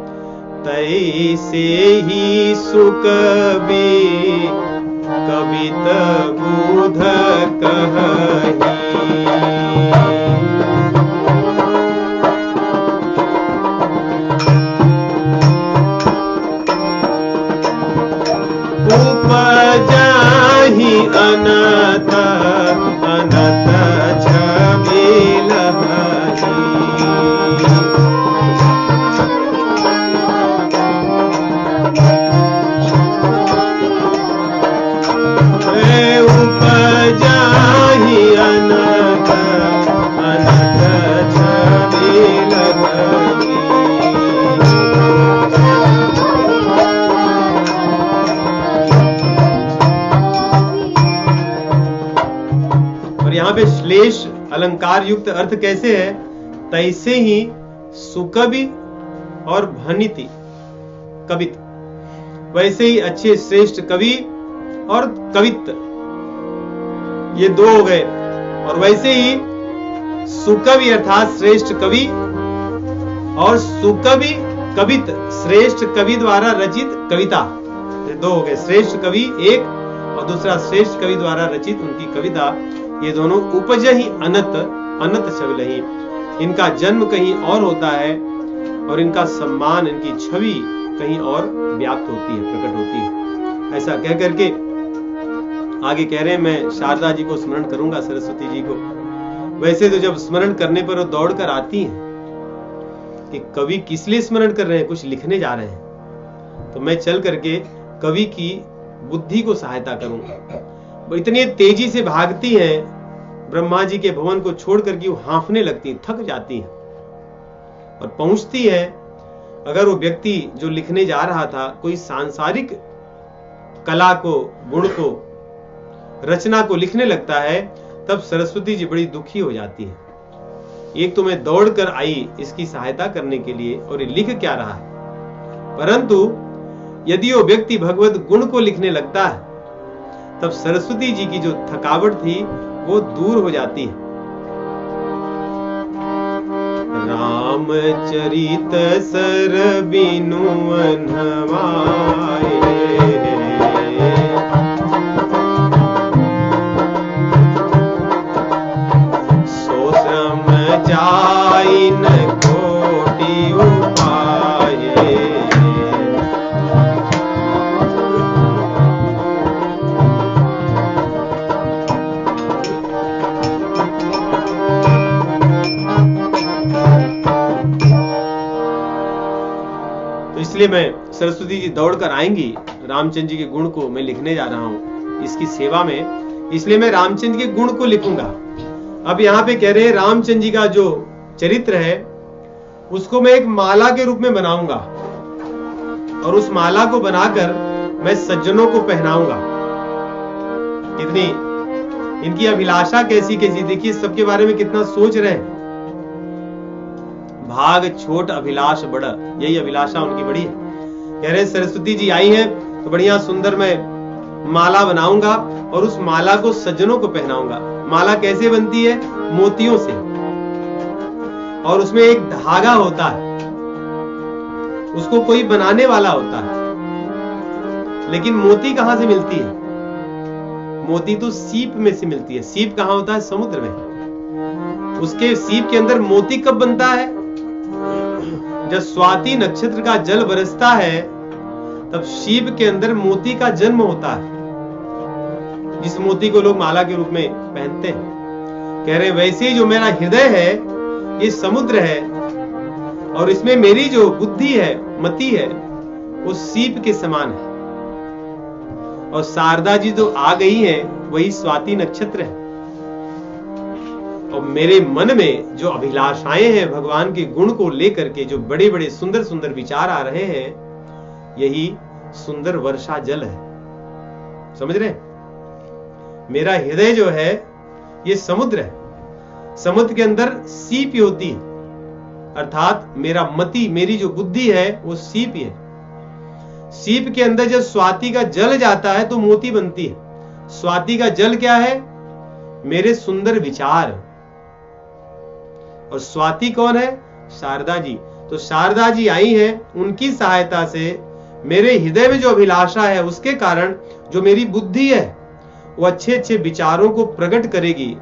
Speaker 3: तई से ही सुकवि कवित बुध कहि, उपजाहि अनत अनत छबिल उपजाहि अनत अनत छबिल यहाँ पे श्लेष अलंकार युक्त अर्थ कैसे है? तैसे ही सुकवि और भनिति कवित, वैसे ही अच्छे श्रेष्ठ कवि और कवित, ये दो हो गए। और वैसे ही सुकवि अर्थात श्रेष्ठ कवि और सुकवि कवित, श्रेष्ठ कवि द्वारा रचित कविता, ये दो हो गए। श्रेष्ठ कवि एक और दूसरा श्रेष्ठ कवि द्वारा रचित उनकी कविता, ये दोनों उपज ही अनत अनत छवि ही, इनका जन्म कहीं और होता है और इनका सम्मान, इनकी छवि कहीं और व्याप्त होती है, प्रकट होती है। ऐसा कह करके आगे कह रहे हैं, मैं शारदा जी को स्मरण करूंगा, सरस्वती जी को। वैसे तो जब स्मरण करने पर वो दौड़ कर आती हैं कि कवि किस लिए स्मरण कर रहे हैं, कुछ लिखने जा रहे हैं, तो मैं चल करके कवि की बुद्धि को सहायता करूंगा। वो इतनी तेजी से भागती हैं ब्रह्मा जी के भवन को छोड़ करके वो हाँफने लगती, थक जाती है और पहुंचती है। अगर वो व्यक्ति जो लिखने जा रहा था कोई सांसारिक कला को, गुण को, रचना को लिखने लगता है, तब सरस्वती जी बड़ी दुखी हो जाती है। एक तो मैं दौड़ कर आई इसकी सहायता करने के लिए और ये लिख क्या रहा है, परंतु यदि वो व्यक्ति भगवत गुण को लिखने लगता है तब सरस्वती जी की जो थकावट थी वो दूर हो जाती है। रामचरित सर बिनु अनहवाए, सो श्रम जाई न कोटि उपाये। इसलिए मैं सरस्वती जी दौड़कर आएंगी, रामचंद्र जी के गुण को मैं लिखने जा रहा हूं इसकी सेवा में, इसलिए मैं रामचंद्र के गुण को लिखूंगा। अब यहाँ पे कह रहे हैं रामचंद्र जी का जो चरित्र है उसको मैं एक माला के रूप में बनाऊंगा और उस माला को बनाकर मैं सज्जनों को पहनाऊंगा। कितनी इनकी अभिलाषा कैसी कैसी, देखिए सबके बारे में कितना सोच रहे हैं। भाग छोट अभिलाष बड़ा, यही अभिलाषा उनकी बड़ी है। कह रहे सरस्वती जी आई हैं तो बढ़िया सुंदर मैं माला बनाऊंगा और उस माला को सज्जनों को पहनाऊंगा। माला कैसे बनती है? मोतियों से, और उसमें एक धागा होता है, उसको कोई बनाने वाला होता है। लेकिन मोती कहां से मिलती है? मोती तो सीप में से मिलती है। सीप कहां होता है? समुद्र में। उसके सीप के अंदर मोती कब बनता है? जब स्वाति नक्षत्र का जल बरसता है तब सीप के अंदर मोती का जन्म होता है, जिस मोती को लोग माला के रूप में पहनते हैं। कह रहे वैसे ही जो मेरा हृदय है ये समुद्र है और इसमें मेरी जो बुद्धि है, मति है, वो सीप के समान है। और शारदा जी जो आ गई है वही स्वाति नक्षत्र है। और मेरे मन में जो अभिलाषाएं हैं भगवान के गुण को लेकर के, जो बड़े बड़े सुंदर सुंदर विचार आ रहे हैं, यही सुंदर वर्षा जल है। समझ रहे? मेरा हृदय जो है ये समुद्र है। समुद्र के अंदर सीप होती है, अर्थात मेरा मति, मेरी जो बुद्धि है वो सीप है। सीप के अंदर जब स्वाति का जल जाता है तो मोती बनती है। स्वाति का जल क्या है? मेरे सुंदर विचार। और स्वाति कौन है? शारदा जी। तो शारदा जी आई हैं, उनकी सहायता से मेरे हृदय में जो अभिलाषा है उसके कारण जो मेरी बुद्धि है वो अच्छे अच्छे विचारों को प्रकट करेगी।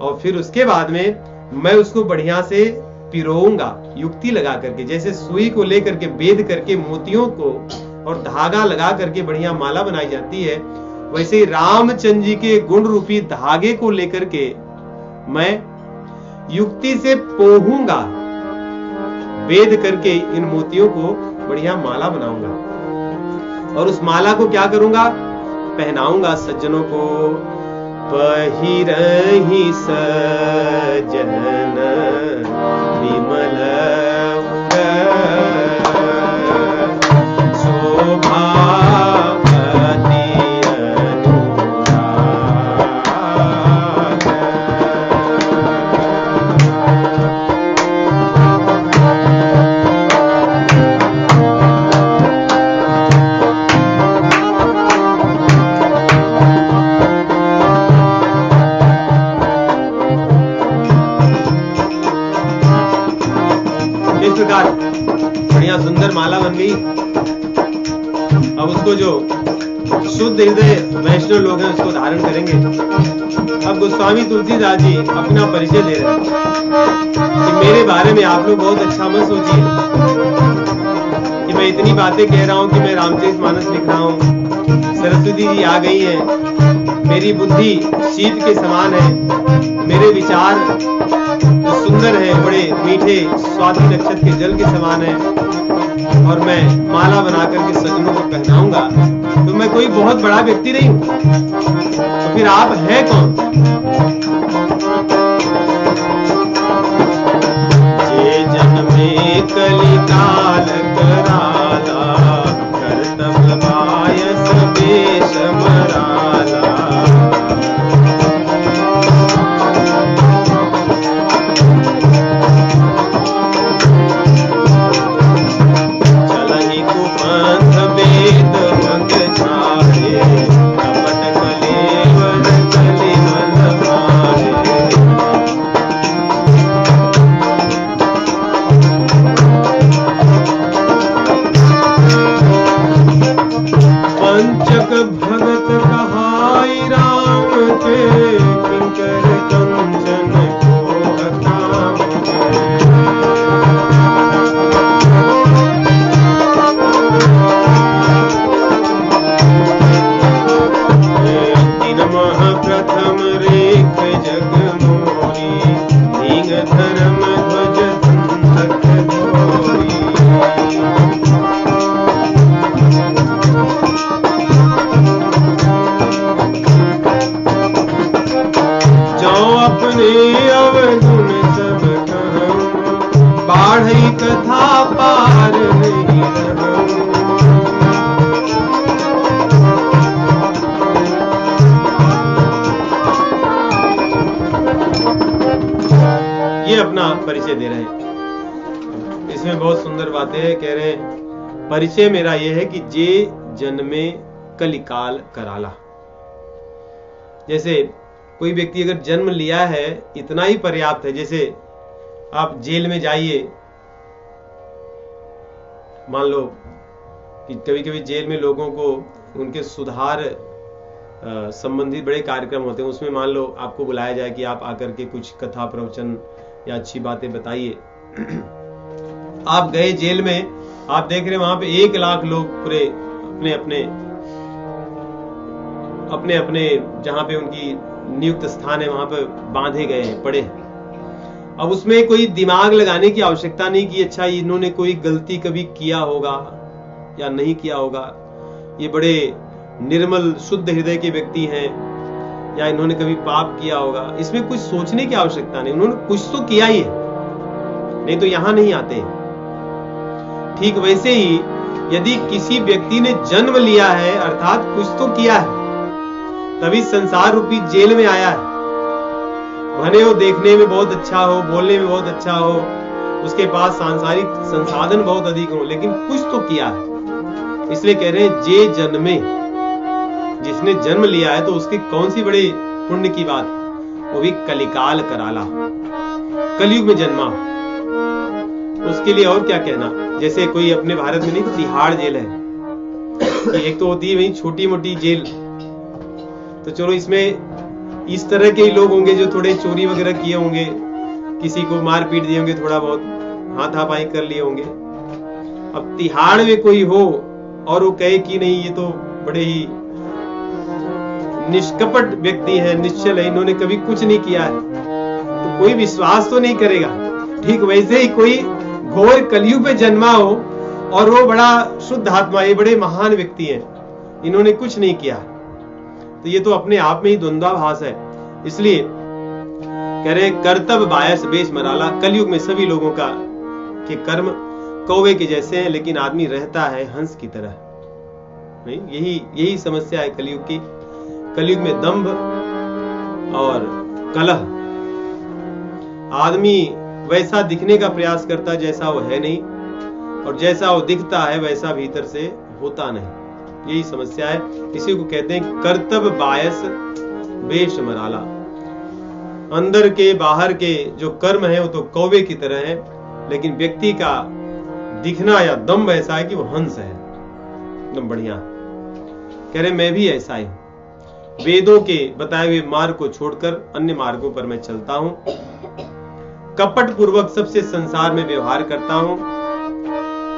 Speaker 3: और फिर उसके बाद में मैं उसको बढ़िया से पिरोऊंगा, युक्ति लगा करके, जैसे सुई को लेकर के बेध करके मोतियों को और धागा लगा करके बढ़िया माला बनाई जाती है, वैसे ही रामचंद्र जी के गुण रूपी धागे को लेकर के मैं युक्ति से पोहूंगा, वेद करके इन मोतियों को बढ़िया माला बनाऊंगा। और उस माला को क्या करूंगा? पहनाऊंगा सज्जनों को। पहिरहि सज्जन विमल बढ़िया सुंदर माला बन गई। अब उसको जो शुद्ध हृदय वैष्णव लोग हैं उसको धारण करेंगे। अब गोस्वामी तुलसीदास जी अपना परिचय दे रहे हैं कि मेरे बारे में आप लोग बहुत अच्छा मत सोचिए कि मैं इतनी बातें कह रहा हूं कि मैं रामचरितमानस लिख रहा हूं। सरस्वती जी आ गई हैं, मेरी बुद्धि शीत के समान है, मेरे विचार जो सुंदर है, बड़े मीठे स्वाति नक्षत्र के जल के समान है, और मैं माला बना करके सज्जनों को पहनाऊंगा। तो मैं कोई बहुत बड़ा व्यक्ति नहीं हूं, तो फिर आप हैं कौन?
Speaker 1: के किंकर कंचन को काम दिन मह प्रथम रेख जग मोरी दीन धर्म ध्वज संतक जोरी जो अपने अवगुण सब कहूं बाढ़ई कथा पार नहीं रहूं
Speaker 3: ये अपना परिचय दे रहे हैं। इसमें बहुत सुंदर बातें हैं। कह रहे हैं परिचय मेरा ये है कि जे जन्मे कलिकाल कराला। जैसे कोई व्यक्ति अगर जन्म लिया है इतना ही पर्याप्त है। जैसे आप जेल में जाइए, मान लो कि कभी कभी जेल में लोगों को उनके सुधार संबंधित बड़े कार्यक्रम होते हैं, उसमें मान लो आपको बुलाया जाए कि आप आकर के कुछ कथा प्रवचन या अच्छी बातें बताइए। आप गए जेल में, आप देख रहे हैं वहां पे 1 लाख लोग पूरे अपने अपने जहां पे उनकी नियुक्त स्थान है वहां पे बांधे गए हैं, पड़े हैं। अब उसमें कोई दिमाग लगाने की आवश्यकता नहीं कि अच्छा इन्होंने कोई गलती कभी किया होगा या नहीं किया होगा, ये बड़े निर्मल शुद्ध हृदय के व्यक्ति हैं या इन्होंने कभी पाप किया होगा। इसमें कुछ सोचने की आवश्यकता नहीं, उन्होंने कुछ तो किया ही है, नहीं तो यहां नहीं आते। ठीक वैसे ही यदि किसी व्यक्ति ने जन्म लिया है अर्थात कुछ तो किया है, तभी संसार रूपी जेल में आया है। भले वो देखने में बहुत अच्छा हो, बोलने में बहुत अच्छा हो, उसके पास सांसारिक संसाधन बहुत अधिक हो, लेकिन कुछ तो किया है। इसलिए कह रहे हैं जे जन्मे, जिसने जन्म लिया है तो उसकी कौन सी बड़ी पुण्य की बात, वो भी कलिकाल कराला, कलयुग में जन्मा, उसके लिए और क्या कहना। जैसे कोई अपने भारत में नहीं तो तिहाड़ जेल है, एक तो होती है वही छोटी मोटी जेल, तो चलो इसमें इस तरह के ही लोग होंगे जो थोड़े चोरी वगैरह किए होंगे, किसी को मार पीट दिए होंगे, थोड़ा बहुत हाथापाई कर लिए होंगे। अब तिहाड़ में कोई हो और वो कहे कि नहीं ये तो बड़े ही निष्कपट व्यक्ति है, निश्चल है, इन्होंने कभी कुछ नहीं किया है, तो कोई विश्वास तो नहीं करेगा। ठीक वैसे ही कोई घोर कलयुग में जन्मा हो और वो बड़ा शुद्ध आत्मा, ये बड़े महान व्यक्ति हैं, इन्होंने कुछ नहीं किया, तो ये तो अपने आप में ही द्वंद्वाभास है। इसलिए कह रहे कर्तव्य बायस बेश मराला। कलयुग में सभी लोगों का के कर्म कौवे के जैसे हैं, लेकिन आदमी रहता है हंस की तरह। नहीं, यही समस्या है कलयुग की। कलयुग में दंभ और कलह, आदमी वैसा दिखने का प्रयास करता जैसा वो है नहीं, और जैसा वो दिखता है वैसा भीतर से होता नहीं। यही समस्या है। इसी को कहते हैं कर्तव्य बायस बेश मराला। अंदर के बाहर के जो कर्म है वो तो कौवे की तरह है, लेकिन व्यक्ति का दिखना या दम ऐसा है कि वो हंस है, एकदम बढ़िया। कह रहे मैं भी ऐसा ही, वेदों के बताए हुए मार्ग को छोड़कर अन्य मार्गों पर मैं चलता हूं, कपट पूर्वक सबसे संसार में व्यवहार करता हूं।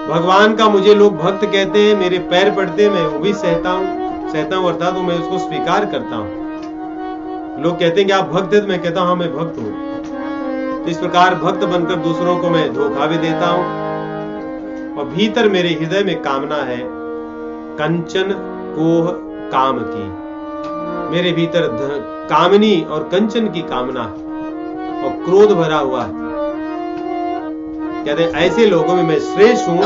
Speaker 3: भगवान का मुझे लोग भक्त कहते हैं, मेरे पैर पड़ते मैं वो भी सहता हूं अर्थात मैं उसको स्वीकार करता हूं। लोग कहते हैं कि आप भक्त हैं, तो मैं कहता हूं हाँ मैं भक्त हूं। तो इस प्रकार भक्त बनकर दूसरों को मैं धोखा भी देता हूं, और भीतर मेरे हृदय में कामना है कंचन कोह काम की। मेरे भीतर कामनी और कंचन की कामना और क्रोध भरा हुआ है। कहते हैं ऐसे लोगों में मैं श्रेष्ठ हूं,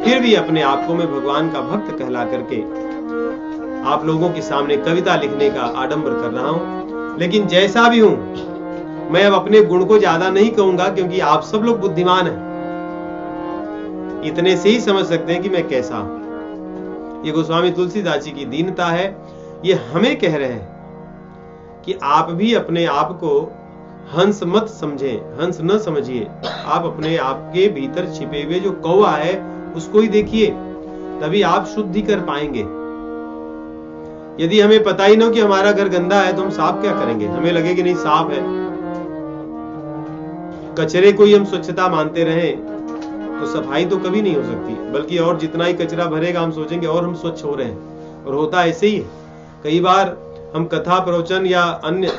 Speaker 3: फिर भी अपने आप को मैं भगवान का भक्त कहला करके आप लोगों के सामने कविता लिखने का आडंबर कर रहा हूं। लेकिन जैसा भी हूं, मैं अब अपने गुण को ज्यादा नहीं कहूंगा, क्योंकि आप सब लोग बुद्धिमान हैं, इतने से ही समझ सकते हैं कि मैं कैसा हूं। ये गोस्वामी तुलसीदास जी की दीनता है। ये हमें कह रहे हैं कि आप भी अपने आप को हंस मत समझें, हंस न समझिए। आप अपने आप के भीतर छिपे हुए जो कौवा है उसको ही देखिए, तभी आप शुद्धि कर पाएंगे। यदि हमें पता ही ना हो कि हमारा घर गंदा है तो हम साफ क्या करेंगे? हमें लगे कि नहीं साफ है। कचरे को ही हम स्वच्छता मानते रहे तो सफाई तो कभी नहीं हो सकती, बल्कि और जितना ही कचरा भरेगा हम सोचेंगे और हम स्वच्छ हो रहे हैं, और होता ऐसे ही है। कई बार हम कथा प्रवचन या अन्य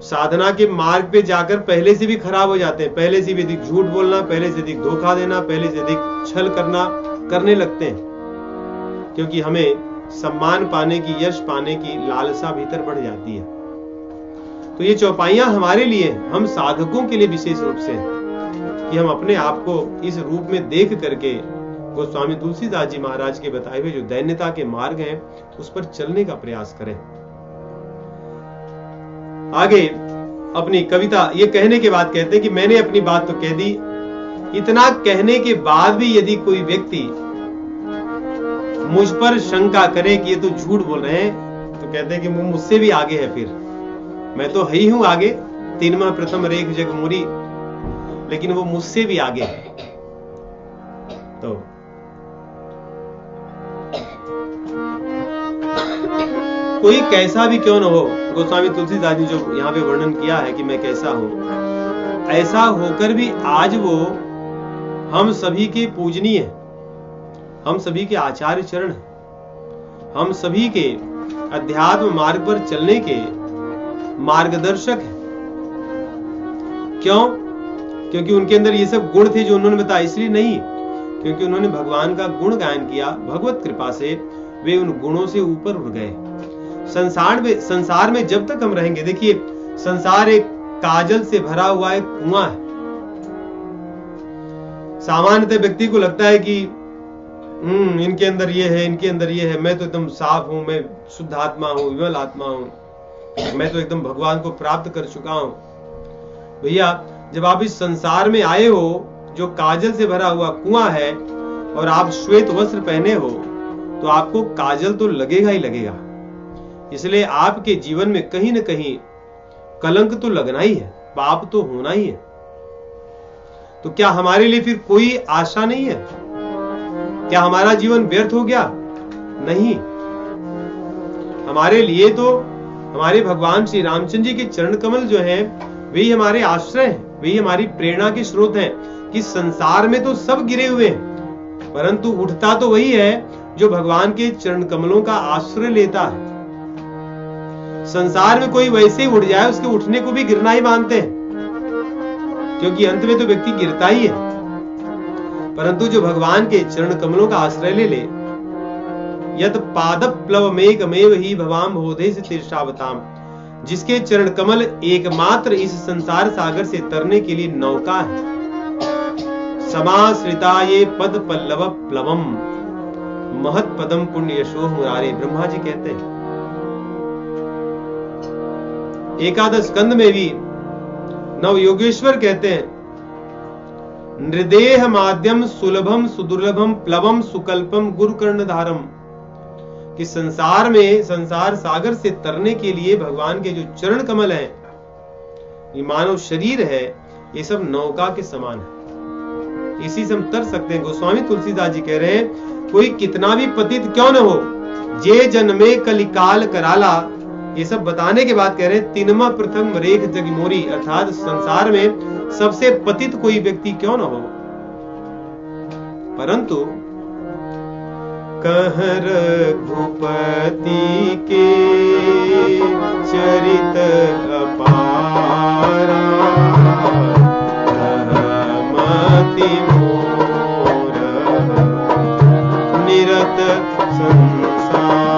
Speaker 3: साधना के मार्ग पे जाकर पहले से भी खराब हो जाते हैं। पहले से भी अधिक झूठ बोलना, पहले से अधिक धोखा देना, पहले से अधिक छल करने लगते हैं, क्योंकि हमें सम्मान पाने की, यश पाने की लालसा भीतर बढ़ जाती है। तो ये चौपाइयां हमारे लिए, हम साधकों के लिए विशेष रूप से कि हम अपने आप को इस रूप में देख करके गोस्वामी तुलसीदास जी महाराज के बताए हुए जो दैन्यता के मार्ग हैं उस पर चलने का प्रयास करें। आगे अपनी कविता ये कहने के बाद कहते हैं कि मैंने अपनी बात तो कह दी। इतना कहने के बाद भी यदि कोई व्यक्ति मुझ पर शंका करे कि ये तो झूठ बोल रहे हैं, तो कहते हैं कि वो मुझसे भी आगे है। फिर मैं तो है ही हूं आगे, तीनवा प्रथम रेख जग मुरी, लेकिन वो मुझसे भी आगे है। तो कोई कैसा भी क्यों न हो, गोस्वामी तुलसीदास जी जो यहाँ पे वर्णन किया है कि मैं कैसा हूं, ऐसा होकर भी आज वो हम सभी के पूजनीय, हम सभी के आचार्य चरण, हम सभी के अध्यात्म मार्ग पर चलने के मार्गदर्शक है। क्यों? क्योंकि उनके अंदर ये सब गुण थे जो उन्होंने बताया। इसलिए नहीं, क्योंकि उन्होंने भगवान का गुण गायन किया, भगवत कृपा से वे उन गुणों से ऊपर उठ गए। संसार में जब तक हम रहेंगे, देखिए संसार एक काजल से भरा हुआ एक कुआं है। सामान्यतः व्यक्ति को लगता है कि इनके अंदर ये है, इनके अंदर ये है, मैं तो एकदम साफ हूं, मैं शुद्ध आत्मा हूं, विमल आत्मा हूं, मैं तो एकदम भगवान को प्राप्त कर चुका हूं। भैया, जब आप इस संसार में आए हो जो काजल से भरा हुआ कुआं है और आप श्वेत वस्त्र पहने हो, तो आपको काजल तो लगेगा ही लगेगा। इसलिए आपके जीवन में कहीं न कहीं कलंक तो लगना ही है, पाप तो होना ही है। तो क्या हमारे लिए फिर कोई आशा नहीं है? क्या हमारा जीवन व्यर्थ हो गया? नहीं, हमारे लिए तो हमारे भगवान श्री रामचंद्र जी के चरण कमल जो हैं, वही हमारे आश्रय हैं, वही हमारी प्रेरणा के स्रोत हैं। कि संसार में तो सब गिरे हुए हैं, परंतु उठता तो वही है जो भगवान के चरण कमलों का आश्रय लेता है। संसार में कोई वैसे ही उठ जाए, उसके उठने को भी गिरना ही मानते हैं, क्योंकि अंत में तो व्यक्ति गिरता ही है। परंतु जो भगवान के चरण कमलों का आश्रय ले ले, यत पादप्लवमेकमेव ही भवाम बोधेस तीर्षावताम, जिसके चरण कमल एकमात्र इस संसार सागर से तरने के लिए नौका है। समाश्रिता ये पद पल्लव प्लवम महत पदम पुण्य यशो मुरारे, ब्रह्मा जी कहते हैं। एकादश स्कंद में भी नव योगेश्वर कहते हैं, नृदेह माध्यम सुलभम सुदुर्लभम प्लवम सुकल्पम गुरुकर्णधारम, कि संसार में, संसार सागर से तरने के लिए भगवान के जो चरण कमल हैं, ये मानव शरीर है, ये सब नौका के समान है, इसी से हम तर सकते हैं। गोस्वामी तुलसीदास जी कह रहे हैं, कोई कितना भी पतित क्यों न हो, जे जन्मे कलिकाल कराला, ये सब बताने के बाद कह रहे हैं, तीनमा प्रथम रेख जग मोरी, अर्थात संसार में सबसे पतित कोई व्यक्ति क्यों न हो, परंतु कह रघुपति के चरित अपारा, रहमति मोर निरत संसार।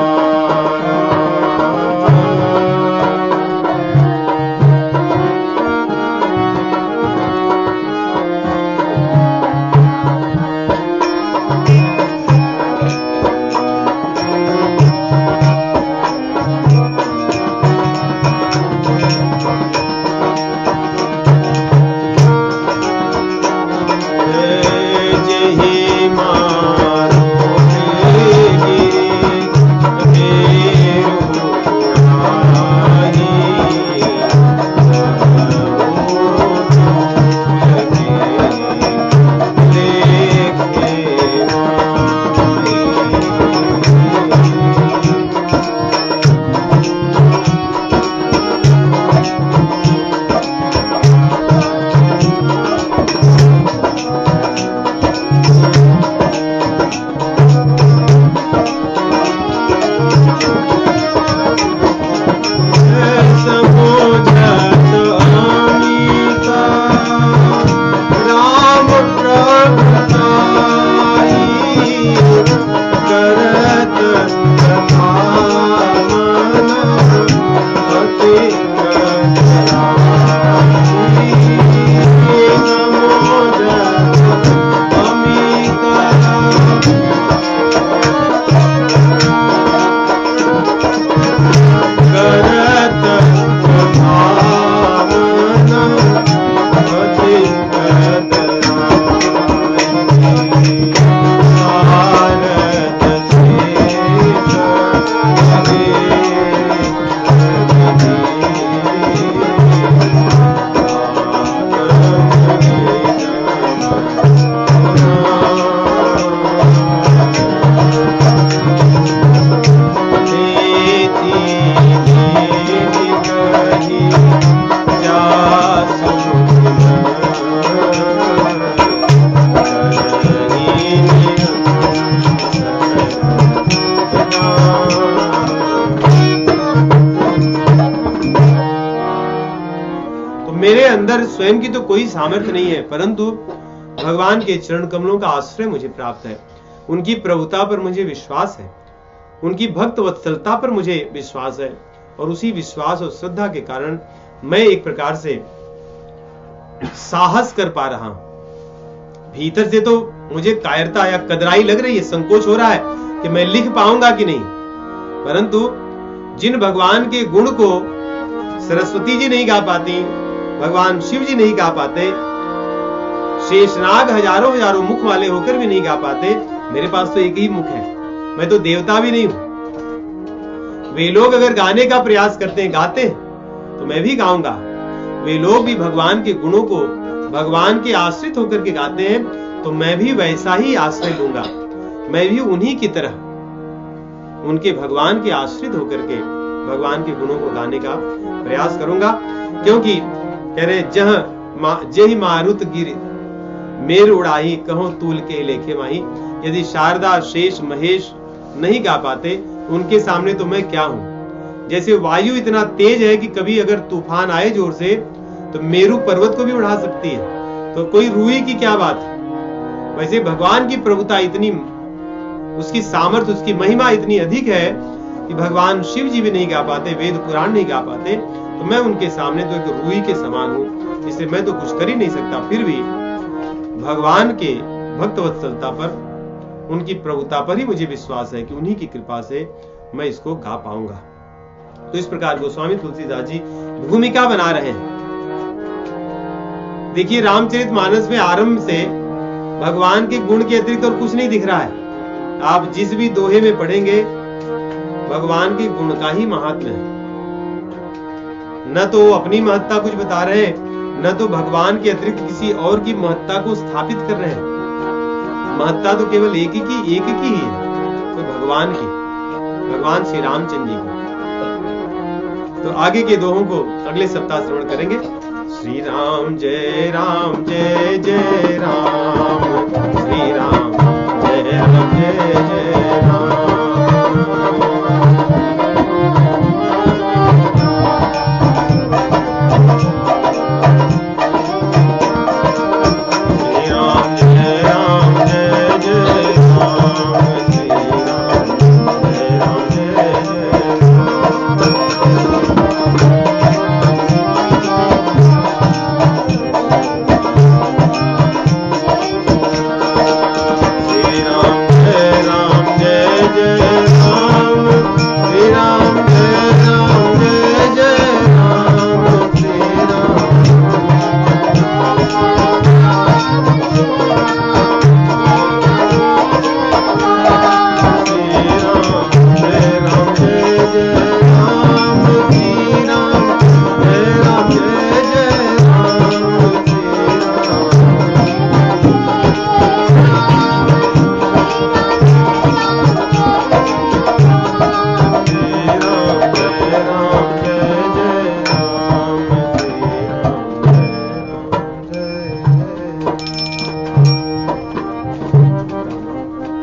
Speaker 3: मेरे अंदर स्वयं की तो कोई सामर्थ्य नहीं है, परंतु भगवान के चरण कमलों का आश्रय मुझे प्राप्त है। उनकी प्रभुता पर मुझे विश्वास है, उनकी भक्त वत्सलता पर मुझे विश्वास है, और उसी विश्वास और श्रद्धा के कारण मैं एक प्रकार से साहस कर पा रहा हूं। भीतर से तो मुझे कायरता या कदराई लग रही है, संकोच हो रहा है कि मैं लिख पाऊंगा कि नहीं, परंतु जिन भगवान के गुण को सरस्वती जी नहीं गा पाती, भगवान शिव जी नहीं गा पाते, शेषनाग हजारों हजारों मुख वाले होकर भी नहीं गा पाते, मेरे पास तो एक ही मुख है, मैं तो देवता भी नहीं हूं। वे लोग अगर गाने का प्रयास करते हैं, गाते हैं, तो मैं भी गाऊंगा। वे लोग भी भगवान के गुणों को भगवान के आश्रित होकर के गाते हैं, तो मैं भी वैसा ही आश्रय लूंगा। मैं भी उन्हीं की तरह उनके भगवान के आश्रित होकर के भगवान के गुणों को गाने का प्रयास करूंगा। क्योंकि कह रहे जही मारुत गिर मेर उड़ाही कहो तूल के लेखे माही। यदि शारदा शेष महेश नहीं गा पाते, उनके सामने तो मैं क्या हूं। जैसे वायु इतना तेज है कि कभी अगर तूफान आए जोर से तो मेरू पर्वत को भी उड़ा सकती है, तो कोई रूई की क्या बात है। वैसे भगवान की प्रभुता इतनी, उसकी सामर्थ्य, उसकी महिमा इतनी अधिक है कि भगवान शिव जी भी नहीं गा पाते, वेद पुराण नहीं गा पाते, तो मैं उनके सामने तो एक रूई के समान हूं, इसलिए मैं तो कुछ कर ही नहीं सकता। फिर भी भगवान के भक्त वत्सलता पर, उनकी प्रभुता पर ही मुझे विश्वास है कि उन्हीं की कृपा से मैं इसको गा पाऊंगा। तो इस प्रकार गोस्वामी तुलसीदास जी भूमिका बना रहे हैं। देखिए, रामचरितमानस में आरंभ से भगवान के गुण के अतिरिक्त और कुछ नहीं दिख रहा है। आप जिस भी दोहे में पढ़ेंगे, भगवान के गुण का ही महात्म्य है। न तो अपनी महत्ता कुछ बता रहे हैं, न तो भगवान के अतिरिक्त किसी और की महत्ता को स्थापित कर रहे हैं। महत्ता तो केवल एक की ही है, तो भगवान की, भगवान श्री रामचंद्र जी की। तो आगे के दोहों को अगले सप्ताह श्रवण करेंगे। श्री राम जय जय राम, श्री राम जय जय